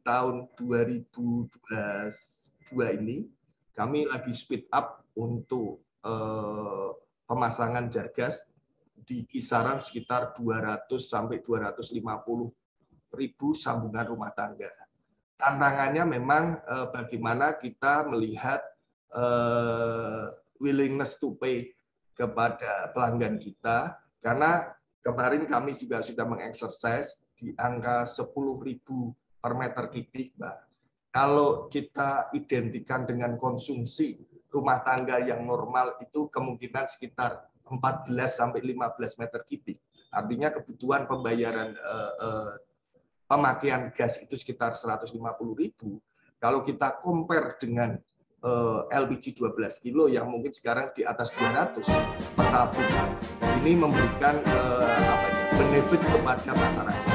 tahun 2022 ini, kami lagi speed up untuk pemasangan jar gas di kisaran sekitar 200 sampai 250 ribu sambungan rumah tangga. Tantangannya memang bagaimana kita melihat willingness to pay kepada pelanggan kita, karena kemarin kami juga sudah mengeksersis di angka 10.000 per meter kubik, Mbak. Kalau kita identikan dengan konsumsi rumah tangga yang normal itu kemungkinan sekitar 14 sampai 15 meter kubik. Artinya kebutuhan pembayaran pemakaian gas itu sekitar 150.000. Kalau kita compare dengan LPG 12 kilo yang mungkin sekarang di atas 200 per tabung, ini memberikan benefit kepada masyarakat.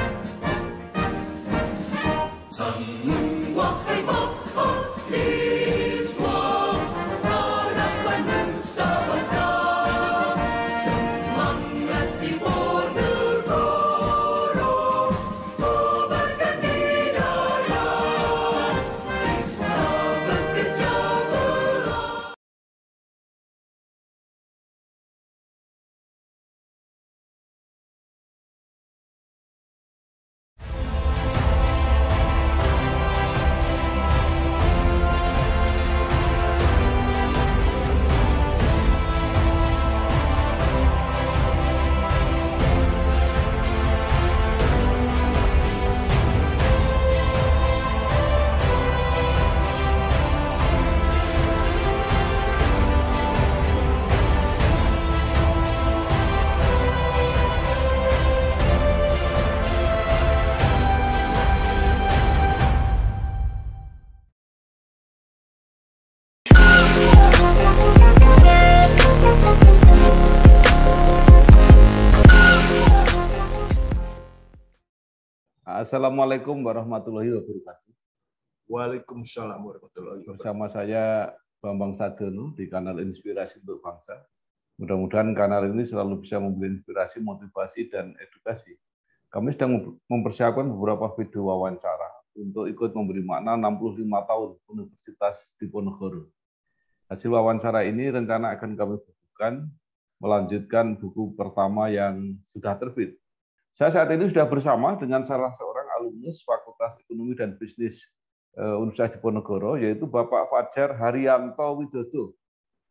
Assalamualaikum warahmatullahi wabarakatuh. Waalaikumsalam warahmatullahi wabarakatuh. Bersama saya Bambang Sadono di kanal Inspirasi untuk Bangsa. Mudah-mudahan kanal ini selalu bisa memberi inspirasi, motivasi, dan edukasi. Kami sedang mempersiapkan beberapa video wawancara untuk ikut memberi makna 65 tahun Universitas Diponegoro. Hasil wawancara ini rencana akan kami bukukan, melanjutkan buku pertama yang sudah terbit. Saya saat ini sudah bersama dengan salah seorang alumnus Fakultas Ekonomi dan Bisnis Universitas Diponegoro, yaitu Bapak Fajar Haryanto Widodo.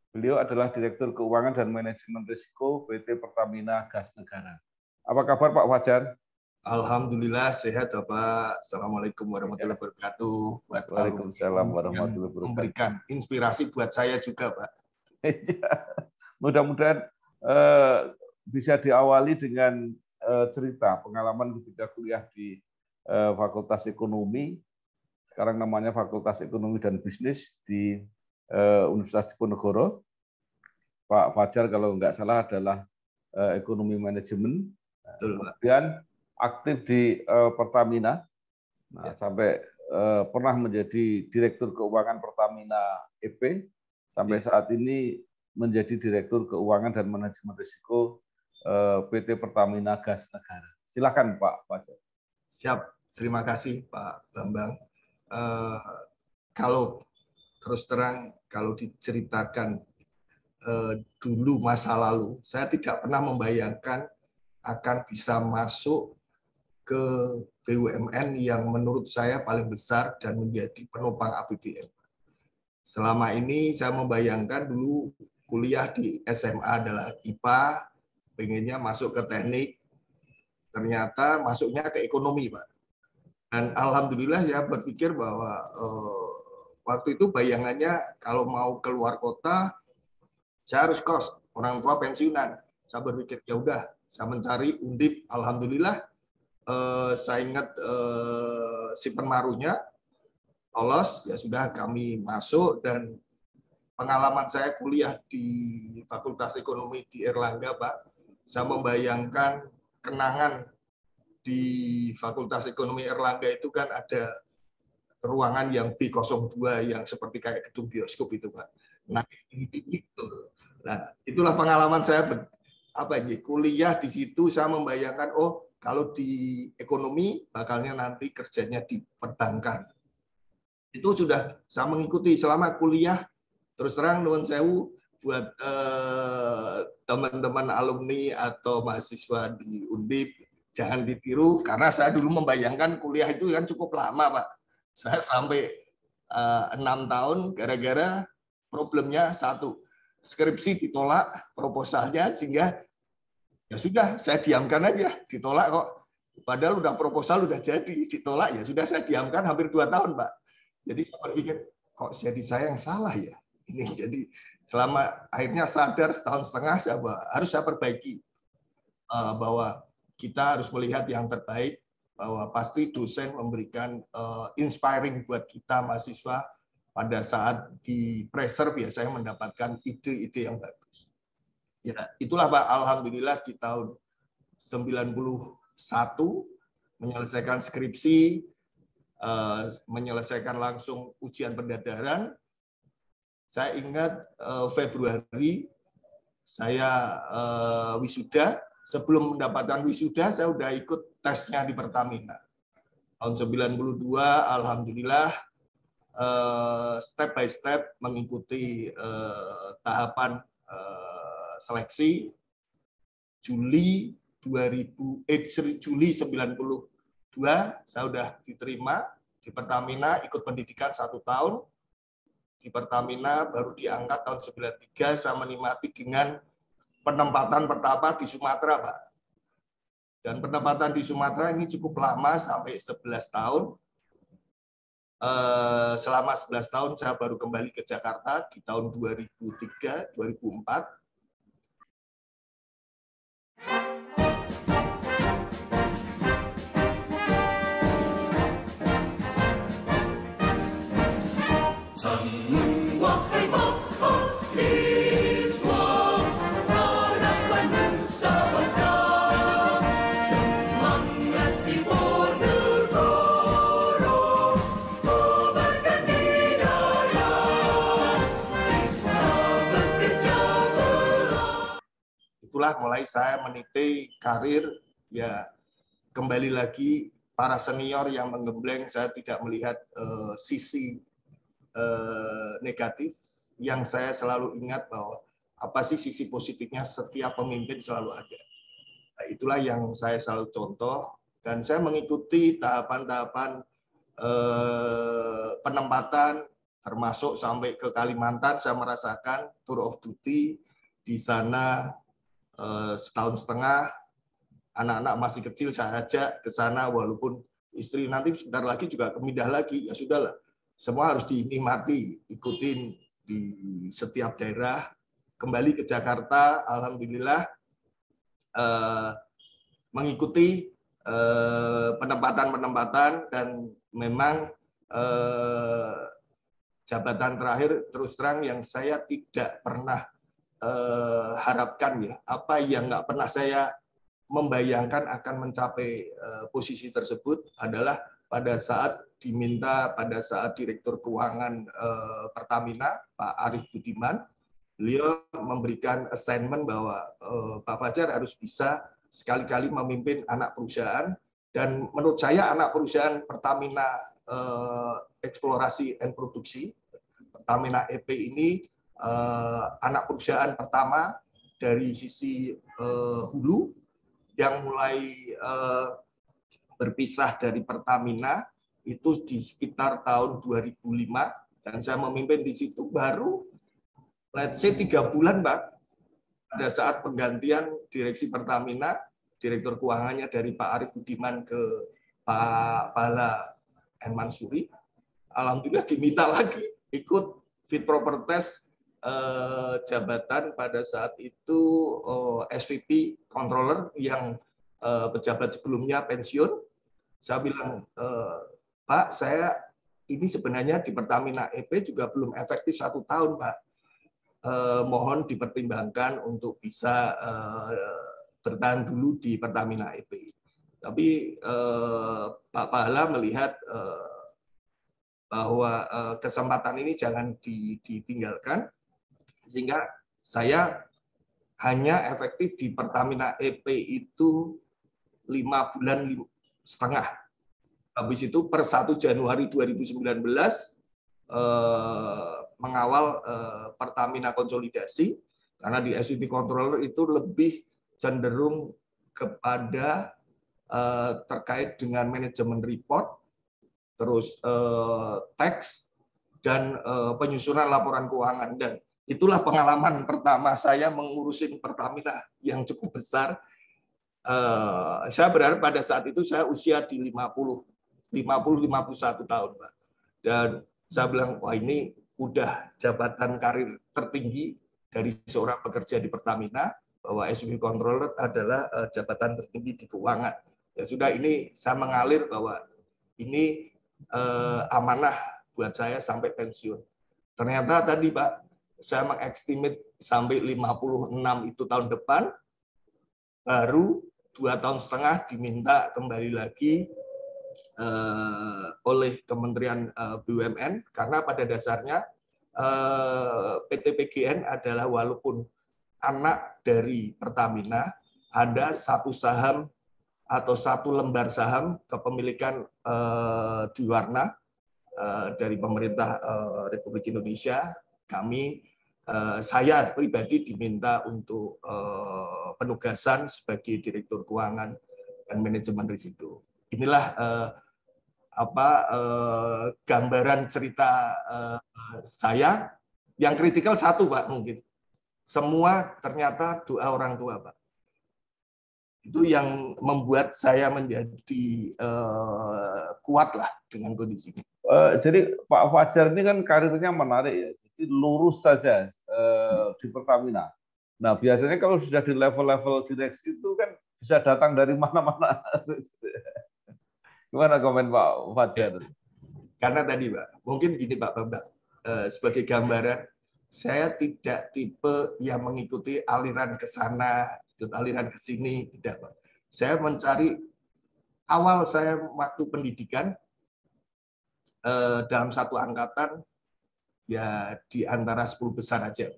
Beliau adalah Direktur Keuangan dan Manajemen Risiko PT Pertamina Gas Negara. Apa kabar Pak Fajar? Alhamdulillah sehat Bapak. Assalamualaikum warahmatullahi wabarakatuh. Waalaikumsalam warahmatullahi wabarakatuh. Memberikan inspirasi buat saya juga Pak. Mudah-mudahan bisa diawali dengan cerita pengalaman ketika kuliah di Fakultas Ekonomi, sekarang namanya Fakultas Ekonomi dan Bisnis di Universitas Diponegoro. Pak Fajar kalau nggak salah adalah ekonomi manajemen, kemudian aktif di Pertamina, sampai pernah menjadi Direktur Keuangan Pertamina EP, sampai saat ini menjadi Direktur Keuangan dan Manajemen Risiko PT Pertamina Gas Negara. Silakan Pak Fajar. Siap, terima kasih Pak Bambang. Kalau terus terang, kalau diceritakan dulu masa lalu, saya tidak pernah membayangkan akan bisa masuk ke BUMN yang menurut saya paling besar dan menjadi penopang APBN. Selama ini saya membayangkan dulu kuliah di SMA adalah IPA, pengennya masuk ke teknik, ternyata masuknya ke ekonomi, Pak. Dan alhamdulillah ya berpikir bahwa waktu itu bayangannya kalau mau keluar kota, saya harus kos, orang tua pensiunan. Saya berpikir ya udah, saya mencari Undip, alhamdulillah saya ingat si penmaruhnya lolos, ya sudah kami masuk dan pengalaman saya kuliah di Fakultas Ekonomi di Erlangga, Pak. Saya membayangkan kenangan di Fakultas Ekonomi Erlangga itu kan ada ruangan yang B02 yang seperti kayak gedung bioskop itu, Pak. Nah, itu. Nah, itulah pengalaman saya kuliah di situ. Saya membayangkan, oh kalau di ekonomi bakalnya nanti kerjanya di perbankan. Itu sudah saya mengikuti selama kuliah. Terus terang nuwun sewu buat teman-teman alumni atau mahasiswa di Undip, jangan ditiru karena saya dulu membayangkan kuliah itu kan cukup lama, Pak. Saya sampai 6 tahun gara-gara problemnya satu, skripsi ditolak proposalnya, sehingga ya sudah saya diamkan aja, ditolak kok. Padahal udah proposal udah jadi, ditolak ya sudah saya diamkan hampir 2 tahun, Pak. Jadi saya berpikir kok jadi saya yang salah ya. Ini jadi selama akhirnya sadar setahun setengah harus saya perbaiki bahwa kita harus melihat yang terbaik, bahwa pasti dosen memberikan inspiring buat kita mahasiswa pada saat di pressure biasanya mendapatkan ide-ide yang bagus. Ya, itulah Pak, alhamdulillah di tahun 91 menyelesaikan skripsi, menyelesaikan langsung ujian pendadaran. Saya ingat Februari saya wisuda. Sebelum mendapatkan wisuda, saya sudah ikut tesnya di Pertamina. Tahun 92, alhamdulillah, step by step mengikuti tahapan seleksi. Juli 92 saya sudah diterima di Pertamina, ikut pendidikan 1 tahun. Di Pertamina baru diangkat tahun 93, saya menikmati dengan penempatan pertama di Sumatera, Pak. Dan penempatan di Sumatera ini cukup lama, sampai 11 tahun. Selama 11 tahun saya baru kembali ke Jakarta di tahun 2003, 2004. Itulah mulai saya meniti karir, ya kembali lagi para senior yang menggembleng, saya tidak melihat sisi negatif. Yang saya selalu ingat bahwa apa sih sisi positifnya, setiap pemimpin selalu ada. Nah, itulah yang saya selalu contoh, dan saya mengikuti tahapan-tahapan penempatan, termasuk sampai ke Kalimantan. Saya merasakan tour of duty di sana. Setahun setengah, anak-anak masih kecil saya ajak ke sana, walaupun istri nanti sebentar lagi juga kemindah lagi, ya sudahlah, semua harus dinikmati, ikutin di setiap daerah. Kembali ke Jakarta, alhamdulillah mengikuti penempatan-penempatan, dan memang jabatan terakhir terus terang yang saya tidak pernah harapkan, ya, apa yang nggak pernah saya membayangkan akan mencapai posisi tersebut adalah pada saat diminta, pada saat Direktur Keuangan Pertamina, Pak Arief Budiman, beliau memberikan assignment bahwa Pak Fajar harus bisa sekali-kali memimpin anak perusahaan, dan menurut saya anak perusahaan Pertamina Eksplorasi dan Produksi, Pertamina EP ini anak perusahaan pertama dari sisi hulu yang mulai berpisah dari Pertamina itu di sekitar tahun 2005, dan saya memimpin di situ baru let's say 3 bulan, Pak, pada saat penggantian direksi Pertamina, direktur keuangannya dari Pak Arief Budiman ke Pak Bala M. Mansuri. Alhamdulillah diminta lagi ikut fit proper test jabatan pada saat itu SVP controller yang pejabat sebelumnya pensiun. Saya bilang, Pak, saya ini sebenarnya di Pertamina EP juga belum efektif 1 tahun, Pak. Mohon dipertimbangkan untuk bisa bertahan dulu di Pertamina EP. Tapi Pak Pahala melihat bahwa kesempatan ini jangan ditinggalkan, sehingga saya hanya efektif di Pertamina EP itu 5,5 bulan. Habis itu per 1 Januari 2019 mengawal Pertamina konsolidasi, karena di SVP Controller itu lebih cenderung kepada terkait dengan manajemen report, terus tax, dan penyusunan laporan keuangan. Dan itulah pengalaman pertama saya mengurusin Pertamina yang cukup besar. Saya berharap pada saat itu saya usia di 51 tahun, Pak. Dan saya bilang, wah ini udah jabatan karir tertinggi dari seorang pekerja di Pertamina, bahwa SVP Controller adalah jabatan tertinggi di keuangan. Ya sudah, ini saya mengalir bahwa ini amanah buat saya sampai pensiun. Ternyata tadi Pak, saya mengestimate sampai 56 itu tahun depan, baru 2,5 tahun diminta kembali lagi oleh Kementerian BUMN, karena pada dasarnya PT PGN adalah walaupun anak dari Pertamina, ada satu saham atau satu lembar saham kepemilikan Diwarna dari pemerintah Republik Indonesia. Saya pribadi diminta untuk penugasan sebagai Direktur Keuangan dan Manajemen Risiko. Inilah gambaran cerita saya. Yang kritikal satu, Pak, mungkin. Semua ternyata doa orang tua, Pak. Itu yang membuat saya menjadi kuat lah dengan kondisi ini. Jadi Pak Fajar ini kan karirnya menarik ya. Jadi lurus saja di Pertamina. Nah biasanya kalau sudah di level-level direksi itu kan bisa datang dari mana-mana. Gimana komen Pak Fajar? Ya, karena tadi Pak, mungkin gini Pak Bambang, sebagai gambaran, saya tidak tipe yang mengikuti aliran ke sana, ikut aliran ke sini, tidak Pak. Saya mencari, awal saya waktu pendidikan, dalam satu angkatan, ya di antara 10 besar aja.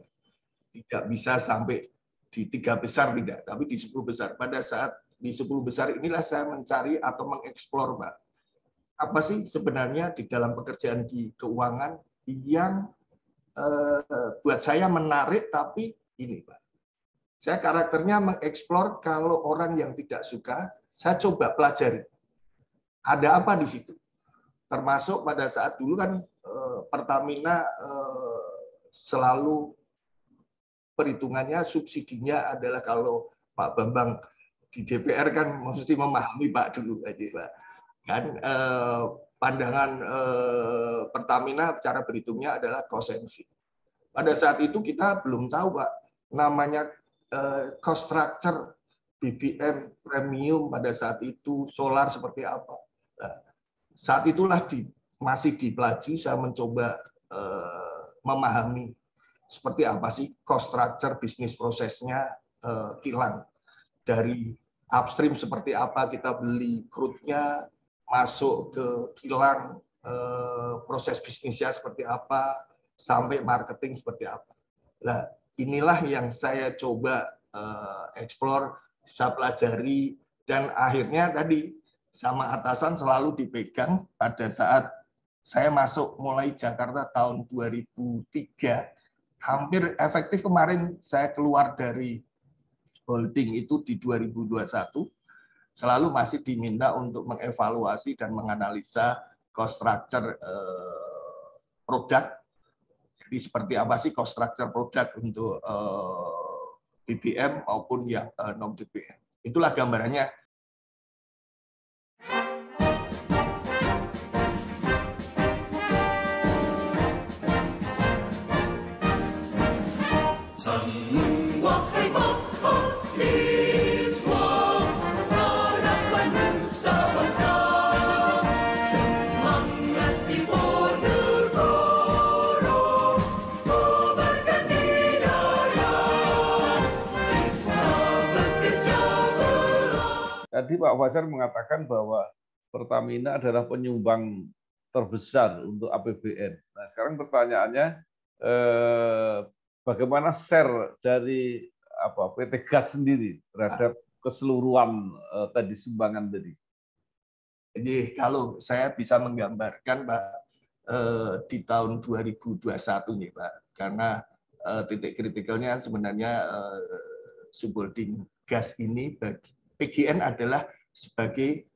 Tidak bisa sampai di 3 besar, tidak, tapi di 10 besar. Pada saat di 10 besar inilah saya mencari atau mengeksplor, Pak. Apa sih sebenarnya di dalam pekerjaan di keuangan yang buat saya menarik, tapi ini, Pak. Saya karakternya mengeksplor, kalau orang yang tidak suka, saya coba pelajari. Ada apa di situ? Termasuk pada saat dulu kan Pertamina selalu perhitungannya subsidinya adalah, kalau Pak Bambang di DPR kan mesti memahami Pak dulu aja Pak. Kan pandangan Pertamina cara berhitungnya adalah cost and fee. Pada saat itu kita belum tahu Pak namanya cost structure BBM premium pada saat itu, solar seperti apa. Nah, saat itulah masih dipelajari, saya mencoba memahami seperti apa sih cost structure bisnis prosesnya kilang. Dari upstream seperti apa kita beli crude-nya, masuk ke kilang, proses bisnisnya seperti apa, sampai marketing seperti apa. Nah, inilah yang saya coba explore, saya pelajari, dan akhirnya tadi sama atasan selalu dipegang. Pada saat saya masuk mulai Jakarta tahun 2003, hampir efektif kemarin saya keluar dari holding itu di 2021, selalu masih diminta untuk mengevaluasi dan menganalisa cost structure produk. Jadi seperti apa sih cost structure produk untuk BBM maupun yang non BBM. Itulah gambarannya. Tadi Pak Fajar mengatakan bahwa Pertamina adalah penyumbang terbesar untuk APBN. Nah, sekarang pertanyaannya, bagaimana share dari PT Gas sendiri terhadap keseluruhan tadi sumbangan tadi? Jadi kalau saya bisa menggambarkan, Pak, di tahun 2021 nih, Pak, karena titik kritikalnya sebenarnya subholding gas ini, PGN adalah sebagai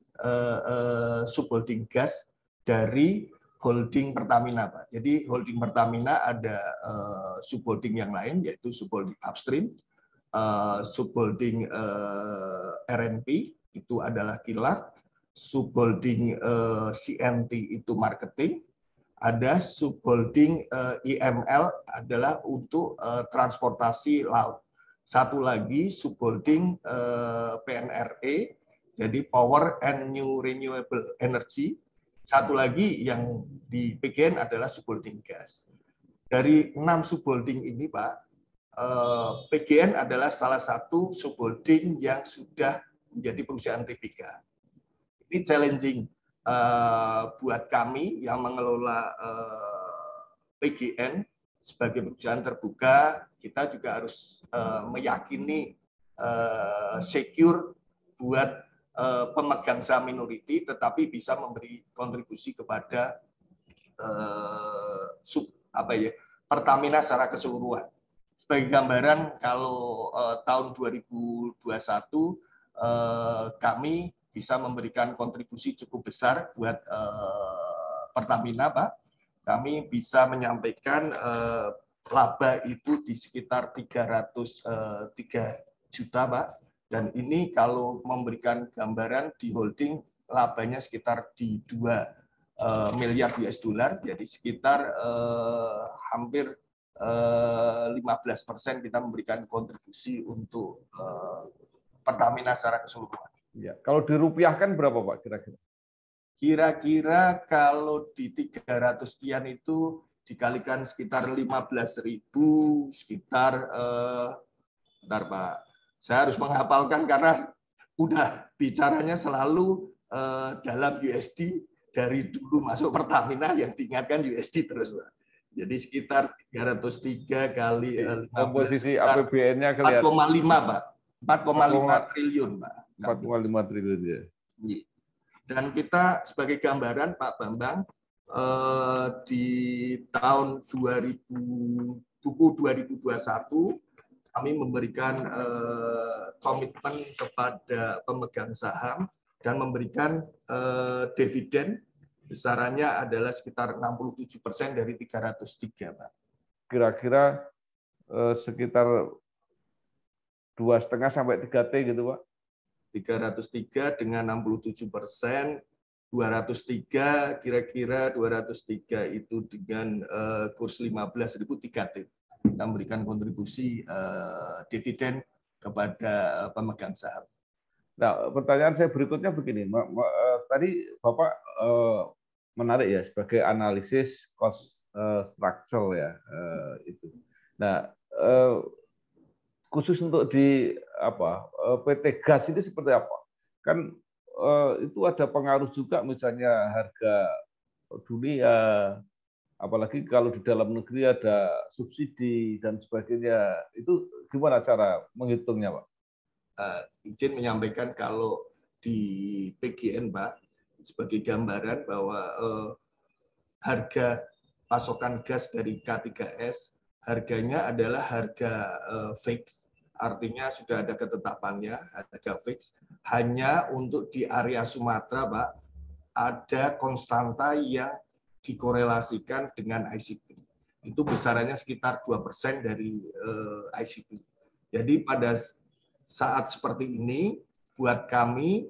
subholding gas dari holding Pertamina, Pak. Jadi holding Pertamina ada subholding yang lain, yaitu subholding upstream, subholding RNP itu adalah kilat, subholding CNT itu marketing, ada subholding IML adalah untuk transportasi laut. Satu lagi subholding PNRE, jadi Power and New Renewable Energy. Satu lagi yang di PGN adalah subholding gas. Dari 6 subholding ini, Pak, PGN adalah salah satu subholding yang sudah menjadi perusahaan TBK. Ini challenging buat kami yang mengelola PGN sebagai perusahaan terbuka. Kita juga harus meyakini secure buat pemegang saham minority, tetapi bisa memberi kontribusi kepada Pertamina secara keseluruhan. Sebagai gambaran, kalau tahun 2021 kami bisa memberikan kontribusi cukup besar buat Pertamina, Pak. Kami bisa menyampaikan laba itu di sekitar 303 juta, Pak. Dan ini kalau memberikan gambaran di holding labanya sekitar di 2 miliar US dollar, jadi sekitar hampir 15% kita memberikan kontribusi untuk Pertamina secara keseluruhan. Ya, kalau dirupiahkan berapa, Pak, kira-kira? Kira-kira kalau di 300 sekian itu dikalikan sekitar 15.000, sekitar bentar, Pak. Saya harus menghafalkan karena udah bicaranya selalu dalam USD dari dulu masuk Pertamina yang diingatkan USD terus, Pak. Jadi sekitar 303 kali 15, komposisi APBN-nya kelihatan 4,5, Pak. 4,5 triliun, Pak. 4,5 triliun ya. Dan kita sebagai gambaran, Pak Bambang, di tahun 2021 kami memberikan komitmen kepada pemegang saham dan memberikan dividen besarannya adalah sekitar 67% dari 303, Pak. Kira-kira sekitar 2,5 sampai 3T gitu, Pak. 303 dengan 67%, 203 kira-kira 203 itu dengan kurs 15.000 3T. Kita memberikan kontribusi dividen kepada pemegang saham. Nah, pertanyaan saya berikutnya begini, tadi Bapak menarik ya sebagai analisis cost structure ya itu. Nah, khusus untuk di PT Gas ini seperti apa? Kan itu ada pengaruh juga misalnya harga dunia, apalagi kalau di dalam negeri ada subsidi dan sebagainya. Itu gimana cara menghitungnya, Pak? Izin menyampaikan kalau di PGN, Pak, sebagai gambaran bahwa harga pasokan gas dari K3S harganya adalah harga fix, artinya sudah ada ketetapannya, harga fix. Hanya untuk di area Sumatera, Pak, ada konstanta yang dikorelasikan dengan ICP. Itu besarannya sekitar 2% dari ICP. Jadi pada saat seperti ini, buat kami,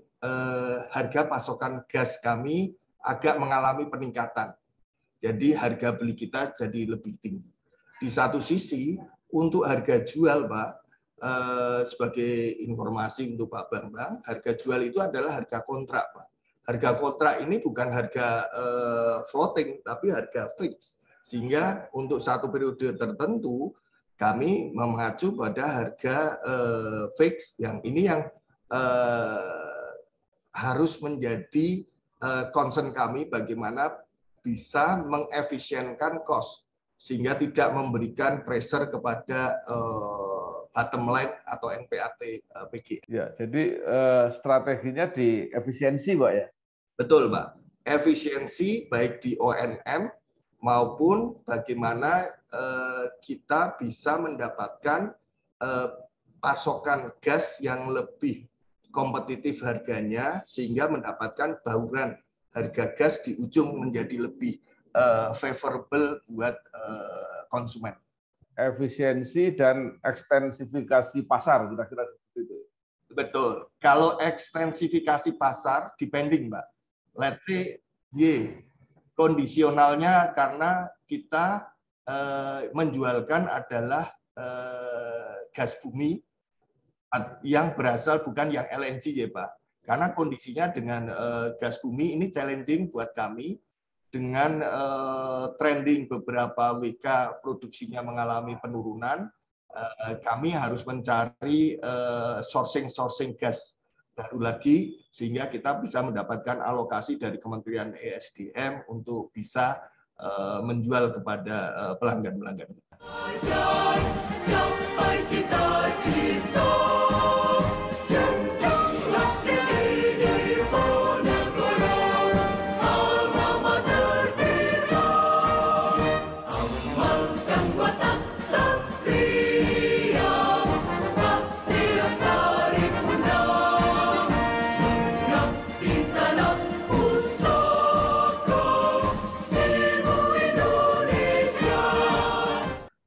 harga pasokan gas kami agak mengalami peningkatan. Jadi harga beli kita jadi lebih tinggi. Di satu sisi, untuk harga jual, Pak, sebagai informasi untuk Pak Bambang, harga jual itu adalah harga kontrak, Pak. Harga kontrak ini bukan harga floating, tapi harga fix. Sehingga untuk satu periode tertentu, kami mengacu pada harga fix, yang ini yang harus menjadi concern kami bagaimana bisa mengefisienkan cost sehingga tidak memberikan pressure kepada bottom line atau NPAT PGN. Ya, jadi strateginya di efisiensi, Pak ya? Betul, Pak. Efisiensi baik di O&M maupun bagaimana kita bisa mendapatkan pasokan gas yang lebih kompetitif harganya sehingga mendapatkan bauran harga gas di ujung menjadi lebih favorable buat konsumen. Efisiensi dan ekstensifikasi pasar, kira-kira seperti itu. Betul. Kalau ekstensifikasi pasar, depending, Mbak. Let's say, kondisionalnya karena kita menjualkan adalah gas bumi yang berasal bukan yang LNG ya Pak. Karena kondisinya dengan gas bumi ini challenging buat kami dengan trending beberapa WK produksinya mengalami penurunan. Kami harus mencari sourcing gas baru lagi sehingga kita bisa mendapatkan alokasi dari Kementerian ESDM untuk bisa menjual kepada pelanggan-pelanggan kita.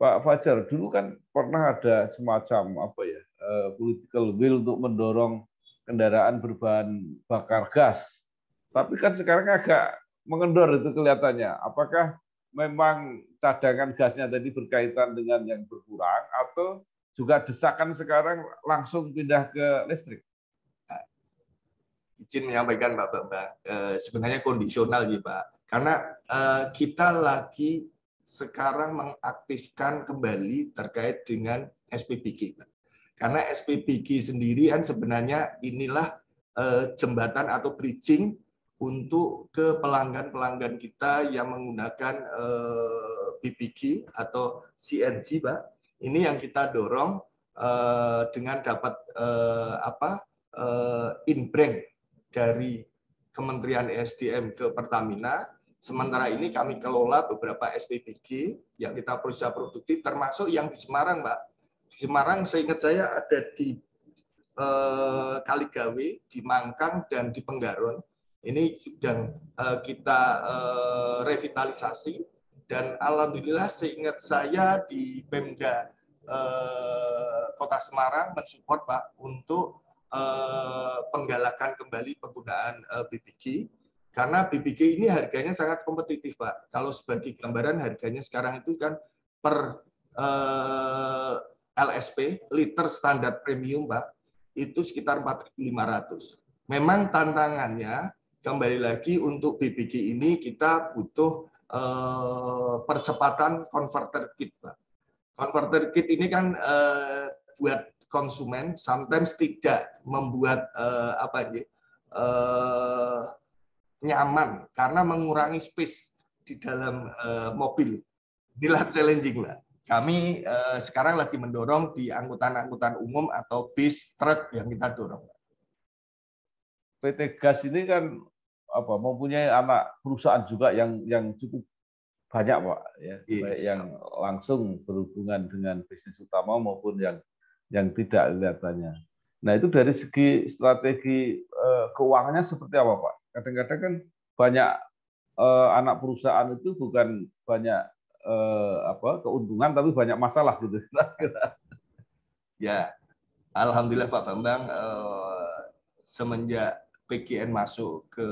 Pak Fajar, dulu kan pernah ada semacam political will untuk mendorong kendaraan berbahan bakar gas. Tapi kan sekarang agak mengendor itu kelihatannya. Apakah memang cadangan gasnya tadi berkaitan dengan yang berkurang atau juga desakan sekarang langsung pindah ke listrik? Izin menyampaikan Pak Bambang, sebenarnya kondisional ya Pak. Karena kita lagi sekarang mengaktifkan kembali terkait dengan SPBG. Karena SPBG sendiri kan sebenarnya inilah jembatan atau bridging untuk ke pelanggan-pelanggan kita yang menggunakan BBG atau CNG, Pak. Ini yang kita dorong dengan dapat in-bank dari Kementerian ESDM ke Pertamina. Sementara ini kami kelola beberapa SPBG yang kita berusaha produktif, termasuk yang di Semarang, Mbak. Di Semarang, seingat saya ada di Kaligawe, di Mangkang, dan di Penggaron. Ini sedang kita revitalisasi, dan alhamdulillah seingat saya di Pemda Kota Semarang mensupport Pak untuk penggalakan kembali penggunaan BBG. Karena BBG ini harganya sangat kompetitif, Pak. Kalau sebagai gambaran harganya sekarang itu kan per LSP, liter standar premium, Pak, itu sekitar 4.500. Memang tantangannya, kembali lagi untuk BBG ini kita butuh percepatan converter kit, Pak. Converter kit ini kan buat konsumen, sometimes tidak membuat nyaman karena mengurangi space di dalam mobil. Inilah challenging, Mbak. Kami sekarang lagi mendorong di angkutan-angkutan umum atau bis, truk yang kita dorong. PT Gas ini kan mempunyai anak perusahaan juga yang cukup banyak, Pak, ya, baik yang langsung berhubungan dengan bisnis utama maupun yang tidak kelihatannya. Nah, itu dari segi strategi keuangannya seperti apa, Pak? Kadang-kadang kan banyak anak perusahaan itu bukan banyak keuntungan, tapi banyak masalah gitu. Ya, alhamdulillah Pak Bambang, semenjak PGN masuk ke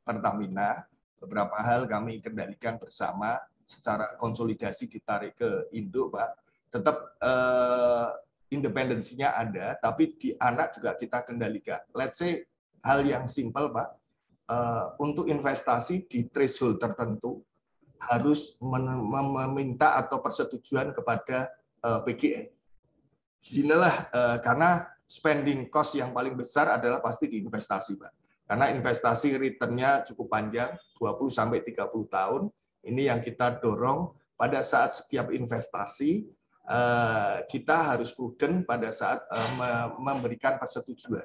Pertamina, beberapa hal kami kendalikan bersama, secara konsolidasi ditarik ke induk, Pak. Tetap independensinya ada, tapi di anak juga kita kendalikan. Let's say hal yang simpel, Pak. Untuk investasi di threshold tertentu harus meminta atau persetujuan kepada PGN. Inilah karena spending cost yang paling besar adalah pasti di investasi, Pak. Karena investasi return-nya cukup panjang, 20-30 tahun. Ini yang kita dorong pada saat setiap investasi kita harus prudent pada saat memberikan persetujuan.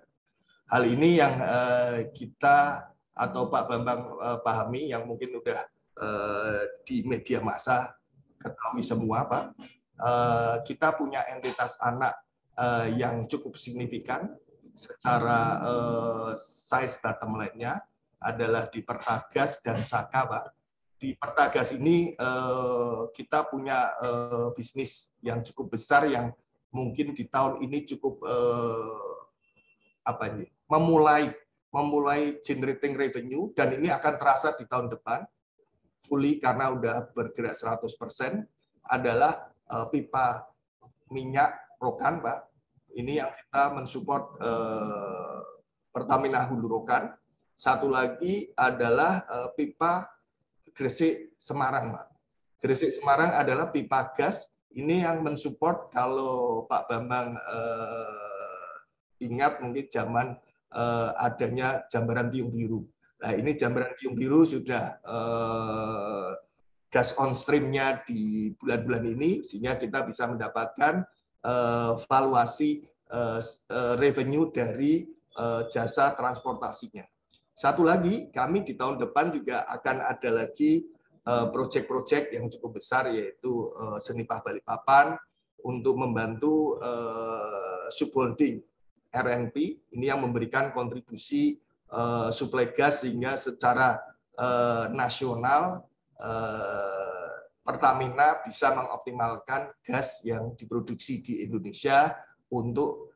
Hal ini yang kita atau Pak Bambang pahami, yang mungkin udah di media massa ketahui semua, Pak. Kita punya entitas anak yang cukup signifikan secara size bottom line-nya adalah di Pertagas dan Saka, Pak. Di Pertagas ini kita punya bisnis yang cukup besar yang mungkin di tahun ini cukup memulai generating revenue, dan ini akan terasa di tahun depan fully karena udah bergerak 100%, adalah pipa minyak Rokan, Pak. Ini yang kita mensupport Pertamina Hulu Rokan. Satu lagi adalah pipa Gresik Semarang, Pak. Gresik Semarang adalah pipa gas. Ini yang mensupport, kalau Pak Bambang ingat mungkin zaman adanya Jambaran Piung Biru. Nah, ini Jambaran Piung Biru sudah gas on stream-nya di bulan-bulan ini, sehingga kita bisa mendapatkan valuasi revenue dari jasa transportasinya. Satu lagi, kami di tahun depan juga akan ada lagi proyek-proyek yang cukup besar, yaitu Senipah Balikpapan untuk membantu subholding RNP, ini yang memberikan kontribusi suplai gas, sehingga secara nasional Pertamina bisa mengoptimalkan gas yang diproduksi di Indonesia untuk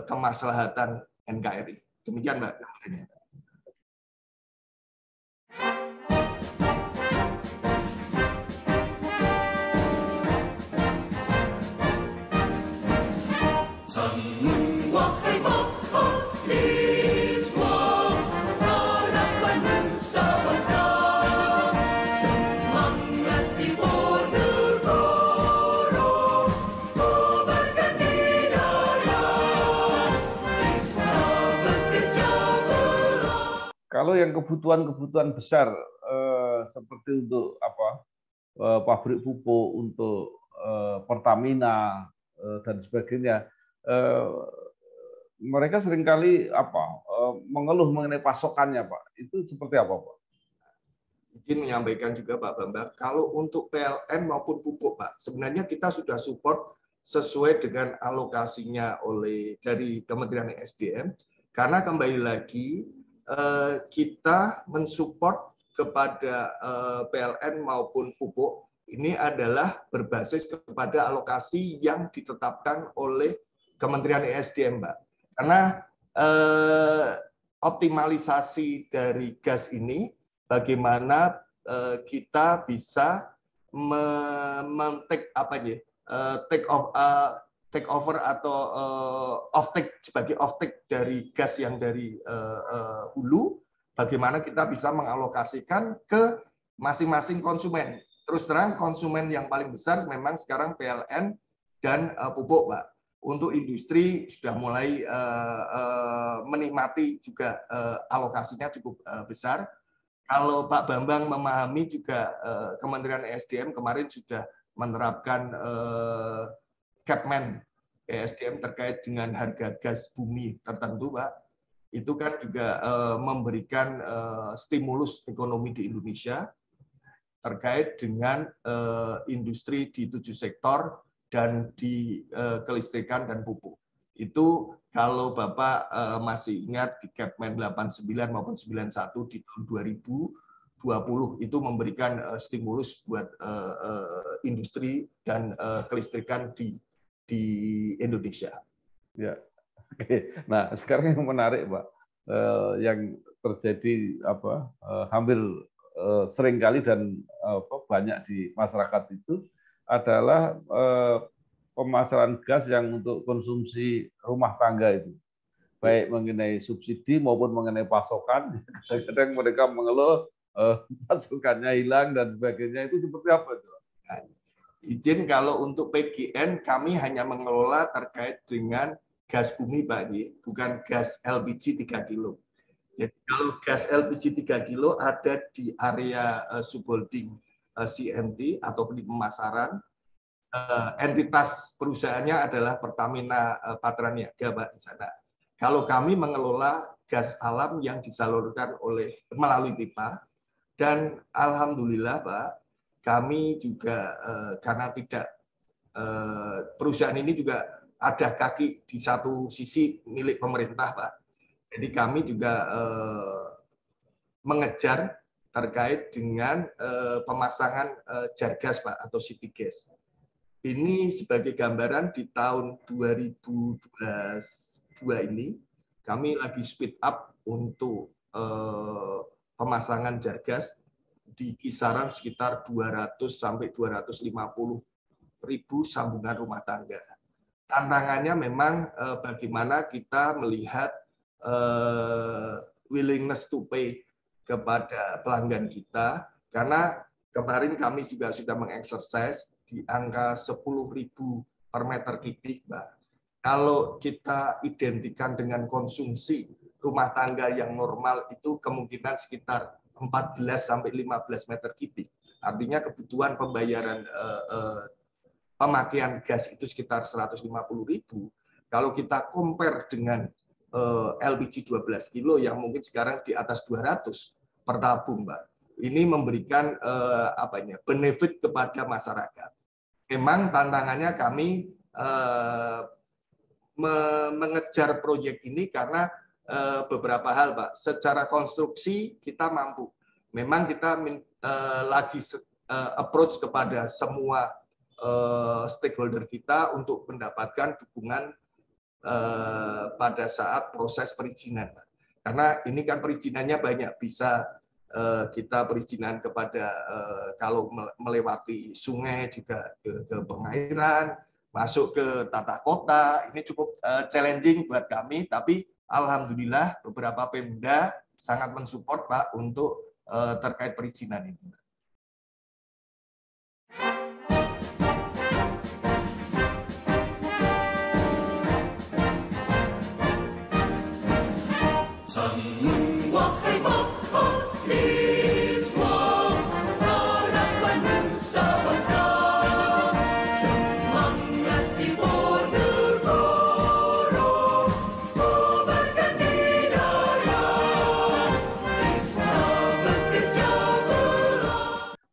kemaslahatan NKRI. Demikian, Mbak. Kalau yang kebutuhan besar seperti untuk pabrik pupuk, untuk Pertamina dan sebagainya, mereka seringkali mengeluh mengenai pasokannya, Pak. Itu seperti apa, Pak? Izin menyampaikan juga, Pak Bambang, kalau untuk PLN maupun pupuk, Pak, sebenarnya kita sudah support sesuai dengan alokasinya dari Kementerian SDM, karena kembali lagi kita mensupport kepada PLN maupun pupuk ini adalah berbasis kepada alokasi yang ditetapkan oleh Kementerian SDM, Mbak. Karena optimalisasi dari gas ini, bagaimana kita bisa take over atau sebagai off-take dari gas yang dari hulu, bagaimana kita bisa mengalokasikan ke masing-masing konsumen. Terus terang, konsumen yang paling besar memang sekarang PLN dan pupuk, Pak. Untuk industri sudah mulai menikmati juga alokasinya cukup besar. Kalau Pak Bambang memahami juga, Kementerian SDM kemarin sudah menerapkan Capman SDM terkait dengan harga gas bumi tertentu, Pak. Itu kan juga memberikan stimulus ekonomi di Indonesia terkait dengan industri di 7 sektor dan di kelistrikan dan pupuk. Itu kalau Bapak masih ingat di Capman 89 maupun 91 di tahun 2020 itu memberikan stimulus buat industri dan kelistrikan di Indonesia. Ya, oke. Nah, sekarang yang menarik, Pak, yang terjadi hampir sering kali dan banyak di masyarakat itu adalah pemasaran gas yang untuk konsumsi rumah tangga itu, baik mengenai subsidi maupun mengenai pasokan. Kadang-kadang mereka mengeluh pasokannya hilang dan sebagainya. Itu seperti apa itu? Izin, kalau untuk PGN kami hanya mengelola terkait dengan gas bumi, Pak, bukan gas LPG 3 kilo. Jadi kalau gas LPG 3 kilo ada di area subholding CNT atau di pemasaran. entitas perusahaannya adalah Pertamina Patraniaga, Pak, di sana. Kalau kami mengelola gas alam yang disalurkan melalui pipa, dan alhamdulillah, Pak, kami juga karena tidak perusahaan ini juga ada kaki di satu sisi milik pemerintah, Pak. Jadi kami juga mengejar terkait dengan pemasangan jar gas, Pak, atau city gas. Ini sebagai gambaran di tahun 2022 ini kami lagi speed up untuk pemasangan jar gas di kisaran sekitar 200 sampai 250 ribu sambungan rumah tangga. Tantangannya memang bagaimana kita melihat willingness to pay kepada pelanggan kita, karena kemarin kami juga sudah mengeksersis di angka 10.000 per meter kubik, Mbak. Kalau kita identikan dengan konsumsi rumah tangga yang normal itu kemungkinan sekitar 14 sampai 15 meter kubik. Artinya kebutuhan pembayaran pemakaian gas itu sekitar 150.000. Kalau kita compare dengan LPG 12 kilo yang mungkin sekarang di atas 200 per tabung, Mbak. Ini memberikan benefit kepada masyarakat. Memang tantangannya kami mengejar proyek ini karena beberapa hal, Pak. Secara konstruksi kita mampu. Memang kita lagi approach kepada semua stakeholder kita untuk mendapatkan dukungan pada saat proses perizinan, Pak. Karena ini kan perizinannya banyak, bisa kita perizinan kepada kalau melewati sungai juga ke pengairan, masuk ke tata kota. Ini cukup challenging buat kami, tapi alhamdulillah beberapa Pemda sangat mensupport, Pak, untuk terkait perizinan ini.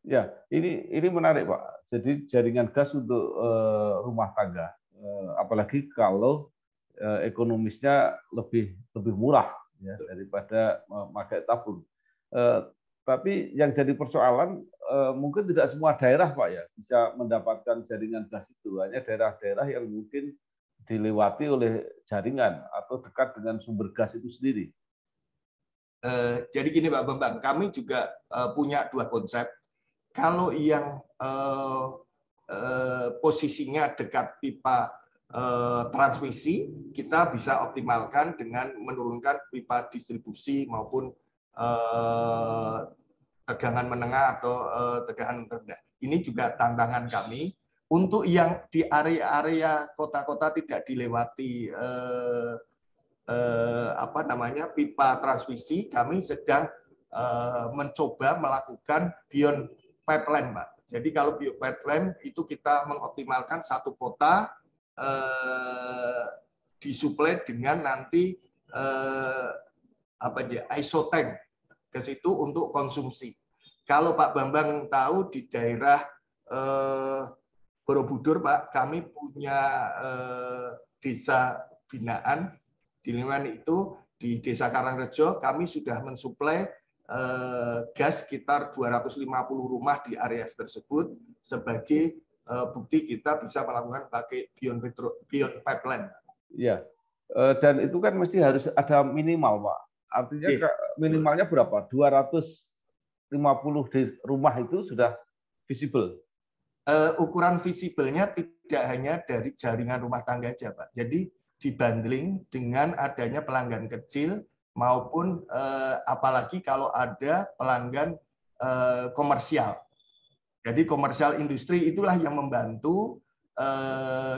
Ya, ini menarik, Pak. Jadi jaringan gas untuk rumah tangga, apalagi kalau ekonomisnya lebih murah ya daripada memakai tabung. Tapi yang jadi persoalan mungkin tidak semua daerah, Pak, ya bisa mendapatkan jaringan gas itu. Hanya daerah-daerah yang mungkin dilewati oleh jaringan atau dekat dengan sumber gas itu sendiri. Jadi gini, Pak Bambang, kami juga punya dua konsep. Kalau yang posisinya dekat pipa transmisi, kita bisa optimalkan dengan menurunkan pipa distribusi maupun tegangan menengah atau tegangan rendah. Ini juga tantangan kami. Untuk yang di area-area kota-kota tidak dilewati pipa transmisi, kami sedang mencoba melakukan beyond pipeline, Pak. Jadi kalau beyond pipeline itu kita mengoptimalkan satu kota disuplai dengan nanti isotank ke situ untuk konsumsi. Kalau Pak Bambang tahu di daerah Borobudur, Pak, kami punya desa binaan di lingkungan itu, di Desa Karangrejo, kami sudah mensuplai gas sekitar 250 rumah di area tersebut sebagai bukti kita bisa melakukan pakai beyond pipeline. Iya, dan itu kan mesti harus ada minimal, Pak. Artinya minimalnya berapa? 250 di rumah itu sudah visible. Ukuran visibelnya tidak hanya dari jaringan rumah tangga aja, Pak. Jadi dibanding dengan adanya pelanggan kecil maupun apalagi kalau ada pelanggan komersial. Jadi komersial industri itulah yang membantu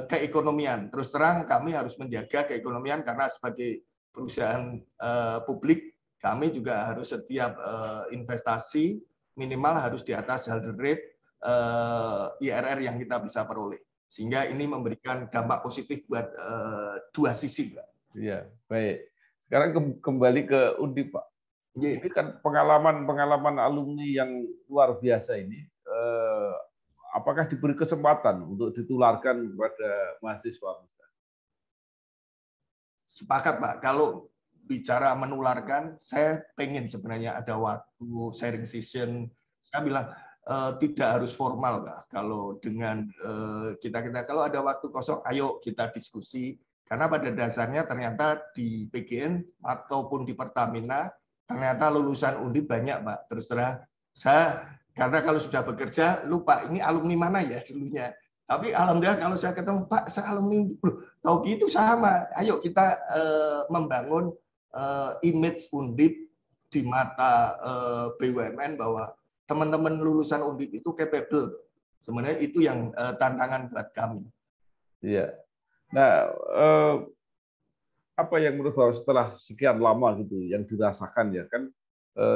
keekonomian. Terus terang kami harus menjaga keekonomian karena sebagai perusahaan publik kami juga harus setiap investasi minimal harus di atas hurdle rate IRR yang kita bisa peroleh. Sehingga ini memberikan dampak positif buat dua sisi, Pak. Iya, baik. Sekarang kembali ke Undip, Pak. Yeah. Ini kan pengalaman alumni yang luar biasa ini. Apakah diberi kesempatan untuk ditularkan kepada mahasiswa? Sepakat, Pak. Kalau bicara menularkan, saya pengen sebenarnya ada waktu sharing session. Saya bilang tidak harus formal, Pak. Kalau dengan kita kalau ada waktu kosong, ayo kita diskusi. Karena pada dasarnya ternyata di PGN ataupun di Pertamina ternyata lulusan Undip banyak, Pak. Terus terang saya karena kalau sudah bekerja lupa ini alumni mana ya dulunya. Tapi alhamdulillah kalau saya ketemu, Pak, saya alumni, tahu gitu sama. Ayo kita membangun image Undip di mata BUMN bahwa teman-teman lulusan Undip itu capable. Sebenarnya itu yang tantangan buat kami. Iya. Nah, apa yang menurut Bapak setelah sekian lama gitu yang dirasakan ya kan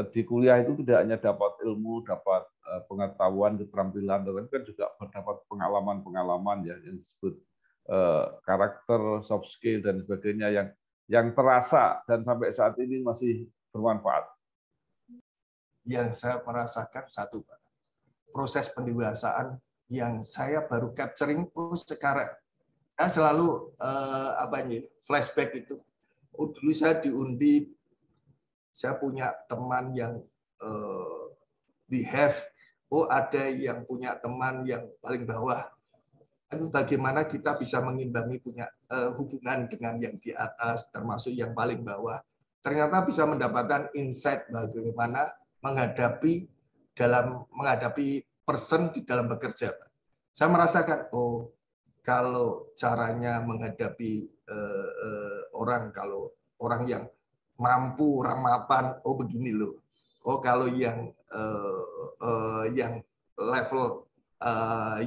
di kuliah itu tidak hanya dapat ilmu, dapat pengetahuan, keterampilan, tapi kan juga dapat pengalaman-pengalaman ya yang disebut karakter, soft skill dan sebagainya yang terasa dan sampai saat ini masih bermanfaat. Yang saya merasakan satu, Pak, proses pendewasaan yang saya baru capturing sekarang. Saya selalu flashback itu. Dulu saya di Undip, saya punya teman yang ada yang punya teman yang paling bawah. Bagaimana kita bisa mengimbangi punya hubungan dengan yang di atas, termasuk yang paling bawah. Ternyata bisa mendapatkan insight bagaimana menghadapi person di dalam bekerja. Saya merasakan, kalau caranya menghadapi kalau orang yang mampu, orang mapan, begini loh. Kalau yang level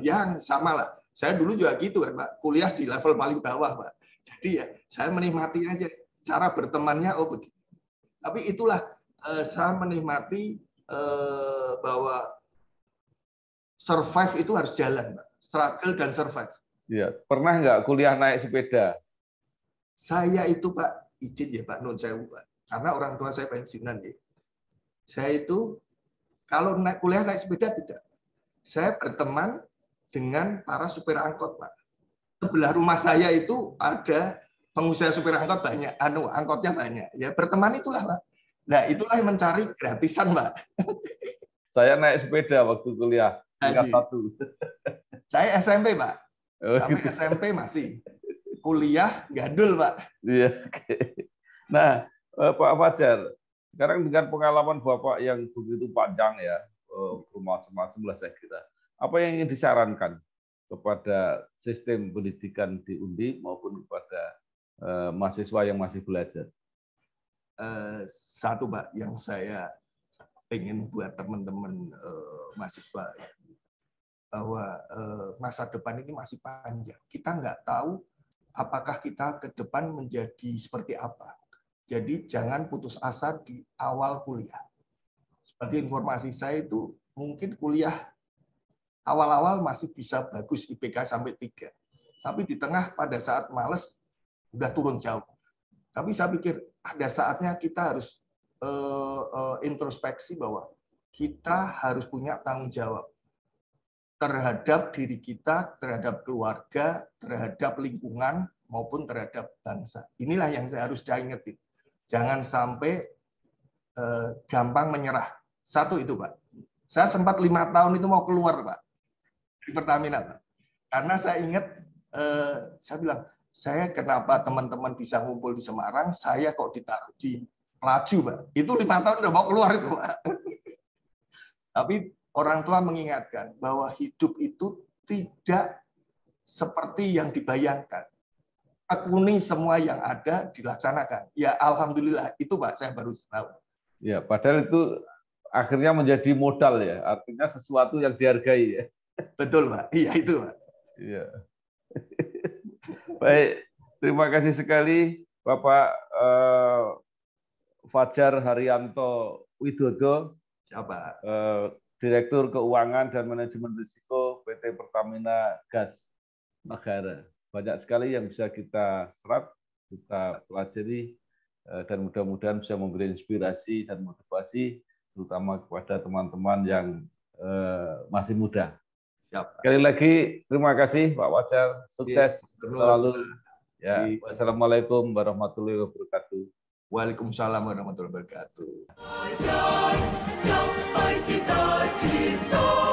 yang sama lah. Saya dulu juga gitu kan, Pak. Kuliah di level paling bawah, Pak. Jadi ya saya menikmati aja cara bertemannya, begini. Tapi itulah saya menikmati bahwa survive itu harus jalan, Pak. Struggle dan survive. Iya, pernah nggak kuliah naik sepeda? Saya itu, Pak, izin ya Pak Nun Sewu, Pak. Karena orang tua saya pensiunan ya. Saya itu kalau kuliah naik sepeda tidak. Saya berteman dengan para supir angkot, Pak. Sebelah rumah saya itu ada pengusaha supir angkot banyak, angkotnya banyak. Ya berteman itulah, Pak. Nah, itulah yang mencari gratisan, Pak. Saya naik sepeda waktu kuliah tingkat 1. Saya SMP, Pak. Sampai SMP masih. Kuliah gandul, Pak. Iya. Nah, Pak Fajar, sekarang dengan pengalaman Bapak yang begitu panjang ya, bermacam-macam lah saya kira. Apa yang ingin disarankan kepada sistem pendidikan di Undip maupun kepada mahasiswa yang masih belajar? Satu, Pak, yang saya ingin buat teman-teman mahasiswa bahwa masa depan ini masih panjang. Kita nggak tahu apakah kita ke depan menjadi seperti apa. Jadi jangan putus asa di awal kuliah. Sebagai informasi saya itu mungkin kuliah awal-awal masih bisa bagus IPK sampai 3. Tapi di tengah pada saat males udah turun jauh. Tapi saya pikir ada saatnya kita harus introspeksi bahwa kita harus punya tanggung jawab terhadap diri kita, terhadap keluarga, terhadap lingkungan, maupun terhadap bangsa. Inilah yang saya harus ingetin. Jangan sampai gampang menyerah. Satu itu, Pak. Saya sempat 5 tahun itu mau keluar, Pak, di Pertamina, Pak. Karena saya ingat, saya bilang, saya kenapa teman-teman bisa ngumpul di Semarang, saya kok ditaruh di Pelaju, Pak. Itu 5 tahun udah mau keluar itu, Pak. Tapi orang tua mengingatkan bahwa hidup itu tidak seperti yang dibayangkan. Tekuni semua yang ada, dilaksanakan. Ya alhamdulillah, itu Pak, saya baru tahu. Ya, padahal itu akhirnya menjadi modal ya, artinya sesuatu yang dihargai ya. Betul, Pak. Iya, itu, Pak. Iya. Baik, terima kasih sekali Bapak Fajar Haryanto Widodo, Siapa? Direktur Keuangan dan Manajemen Risiko PT Pertamina Gas. negara. Banyak sekali yang bisa kita serap, kita pelajari, dan mudah-mudahan bisa memberi inspirasi dan motivasi, terutama kepada teman-teman yang masih muda. Siap. Sekali lagi, terima kasih Pak Wajar. Sukses selalu. Ya, wassalamualaikum warahmatullahi wabarakatuh. Waalaikumsalam warahmatullahi wabarakatuh. Sampai cita-cita